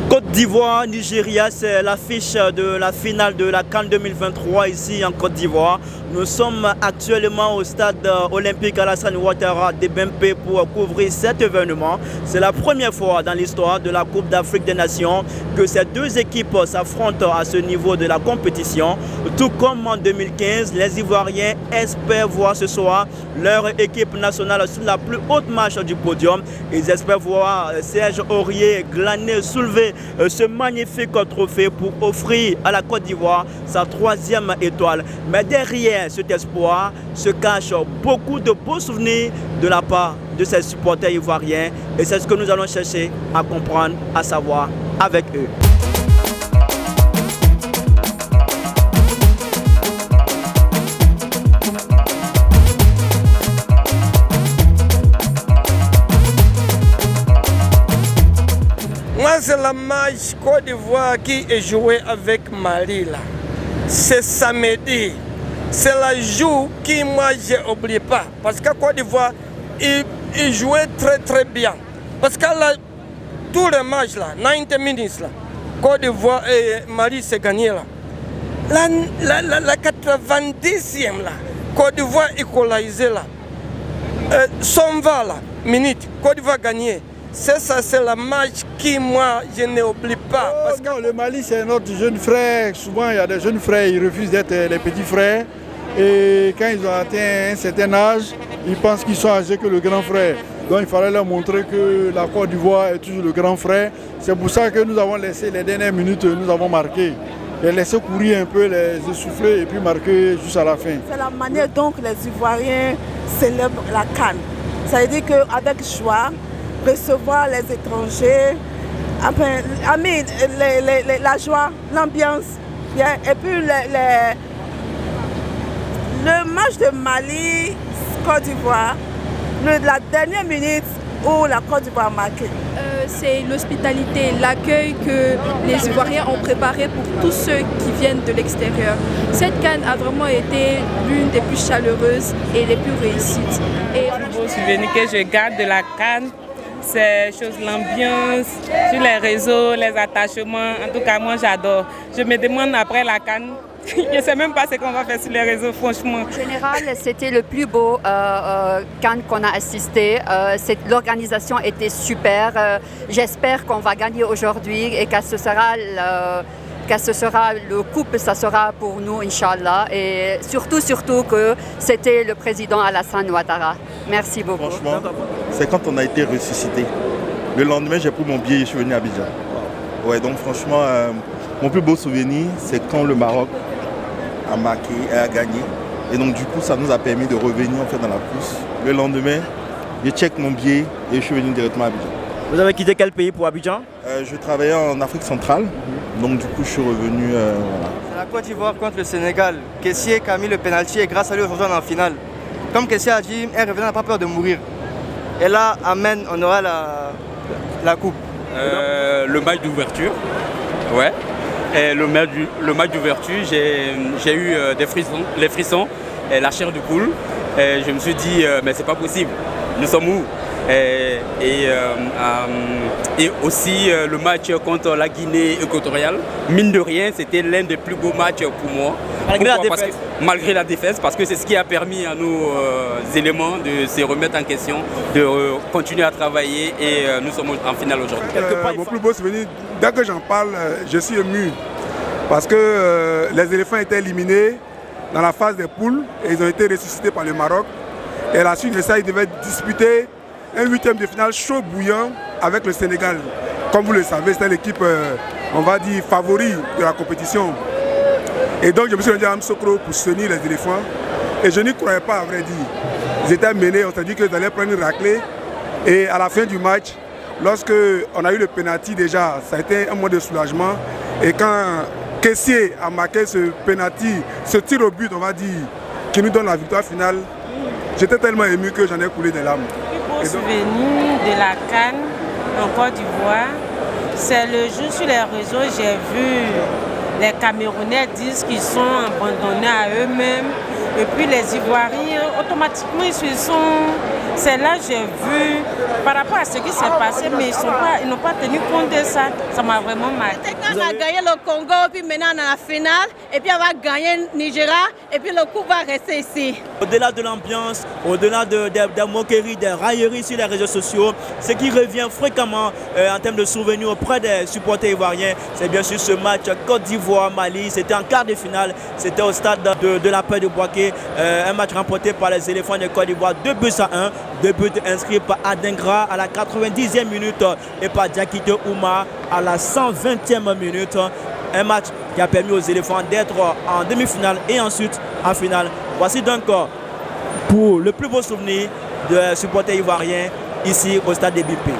Côte d'Ivoire, Nigeria, c'est l'affiche de la finale de la CAN 2023 ici en Côte d'Ivoire. Nous sommes actuellement au stade olympique Alassane Ouattara de Bempé pour couvrir cet événement. C'est la première fois dans l'histoire de la Coupe d'Afrique des Nations que ces deux équipes s'affrontent à ce niveau de la compétition. Tout comme en 2015, les Ivoiriens espèrent voir ce soir leur équipe nationale sur la plus haute marche du podium. Ils espèrent voir Serge Aurier glaner, soulever ce magnifique trophée pour offrir à la Côte d'Ivoire sa 3e étoile. Mais derrière cet espoir se cachent beaucoup de beaux souvenirs de la part de ces supporters ivoiriens et c'est ce que nous allons chercher à comprendre, à savoir avec eux. Moi, c'est la match Côte d'Ivoire qui est jouée avec Mali là. C'est samedi. C'est le jour qui moi je n'oublie pas. Parce que Côte d'Ivoire, il jouait très bien. Parce que là, tous les matchs là, 90 minutes là, Côte d'Ivoire et Mali s'est gagné là. La 90e là, Côte d'Ivoire équalisé là. 120 là, minutes, Côte d'Ivoire gagné. C'est ça, c'est la match qui, moi, je n'oublie pas. Parce que le Mali, c'est notre jeune frère. Souvent, il y a des jeunes frères, ils refusent d'être les petits frères. Et quand ils ont atteint un certain âge, ils pensent qu'ils sont âgés que le grand frère. Donc, il fallait leur montrer que la Côte d'Ivoire est toujours le grand frère. C'est pour ça que nous avons laissé les dernières minutes, nous avons marqué. Les laisser courir un peu, les essouffler et puis marquer juste à la fin. C'est la manière dont les Ivoiriens célèbrent la CAN. Ça veut dire qu'avec joie, recevoir les étrangers, enfin, la joie, l'ambiance, et puis le match de Mali-Côte d'Ivoire, la dernière minute où la Côte d'Ivoire a marqué. C'est l'hospitalité, l'accueil que les Ivoiriens ont préparé pour tous ceux qui viennent de l'extérieur. Cette CAN a vraiment été l'une des plus chaleureuses et les plus réussites. Et le plus beau souvenir que je garde de la CAN, c'est l'ambiance, sur les réseaux, les attachements. En tout cas, moi, j'adore. Je me demande après la CAN, je ne sais même pas ce qu'on va faire sur les réseaux, franchement. En général, c'était le plus beau CAN qu'on a assisté. L'organisation était super. J'espère qu'on va gagner aujourd'hui et que ce sera le coupe, ça sera pour nous, Inch'Allah. Et surtout que c'était le président Alassane Ouattara. Merci beaucoup. Franchement, c'est quand on a été ressuscité. Le lendemain, j'ai pris mon billet et je suis venu à Abidjan. Ouais, donc franchement, mon plus beau souvenir, c'est quand le Maroc a marqué et a gagné. Et donc du coup, ça nous a permis de revenir en fait dans la course. Le lendemain, j'ai check mon billet et je suis venu directement à Abidjan. Vous avez quitté quel pays pour Abidjan? Je travaillais en Afrique centrale, donc du coup je suis revenu. Voilà. C'est la Côte d'Ivoire contre le Sénégal. Kessié qui a mis le pénalty et grâce à lui aujourd'hui on est en finale. Comme Kessié a dit, un revenant n'a pas peur de mourir. Et là, amen, on aura la coupe. Le match d'ouverture, ouais. Et le match d'ouverture, j'ai eu les frissons et la chair de poule. Et je me suis dit, mais c'est pas possible, nous sommes où? Et aussi le match contre la Guinée équatoriale, mine de rien, c'était l'un des plus beaux matchs pour moi. Malgré la défaite, parce que c'est ce qui a permis à nos éléments de se remettre en question, de continuer à travailler et nous sommes en finale aujourd'hui. Mon plus beau souvenir, dès que j'en parle, je suis ému parce que les éléphants étaient éliminés dans la phase des poules et ils ont été ressuscités par le Maroc. Et à la suite de ça, ils devaient disputer un 8e de finale chaud bouillant avec le Sénégal. Comme vous le savez, c'était l'équipe, on va dire, favori de la compétition. Et donc je me suis rendu à Amsokro pour soutenir les éléphants. Et je n'y croyais pas, à vrai dire. Ils étaient menés, on s'est dit qu'ils allaient prendre une raclée. Et à la fin du match, lorsque on a eu le penalty déjà, ça a été un moment de soulagement. Et quand Kessié a marqué ce penalty, ce tir au but, on va dire, qui nous donne la victoire finale, j'étais tellement ému que j'en ai coulé des larmes. Mon souvenir de la CAN en Côte d'Ivoire, c'est le jour sur les réseaux, j'ai vu les Camerounais disent qu'ils sont abandonnés à eux-mêmes. Et puis les Ivoiriens, automatiquement, ils se sont... C'est là que j'ai vu par rapport à ce qui s'est passé, mais ils n'ont pas tenu compte de ça. Ça m'a vraiment marqué. On a gagné le Congo, puis maintenant on a la finale, et puis on va gagner Nigeria, et puis le coup va rester ici. Au-delà de l'ambiance, au-delà des moqueries, des railleries sur les réseaux sociaux, ce qui revient fréquemment en termes de souvenirs auprès des supporters ivoiriens, c'est bien sûr ce match Côte d'Ivoire-Mali. C'était en quart de finale, c'était au stade de la Paix de Boaké, un match remporté par les éléphants de Côte d'Ivoire, 2-1, 2 buts inscrits par Adingra à la 90e minute et par Diakité Ouma à la 120e minute. Un match qui a permis aux éléphants d'être en demi-finale et ensuite en finale. Voici donc pour le plus beau souvenir des supporters ivoiriens ici au stade des BP.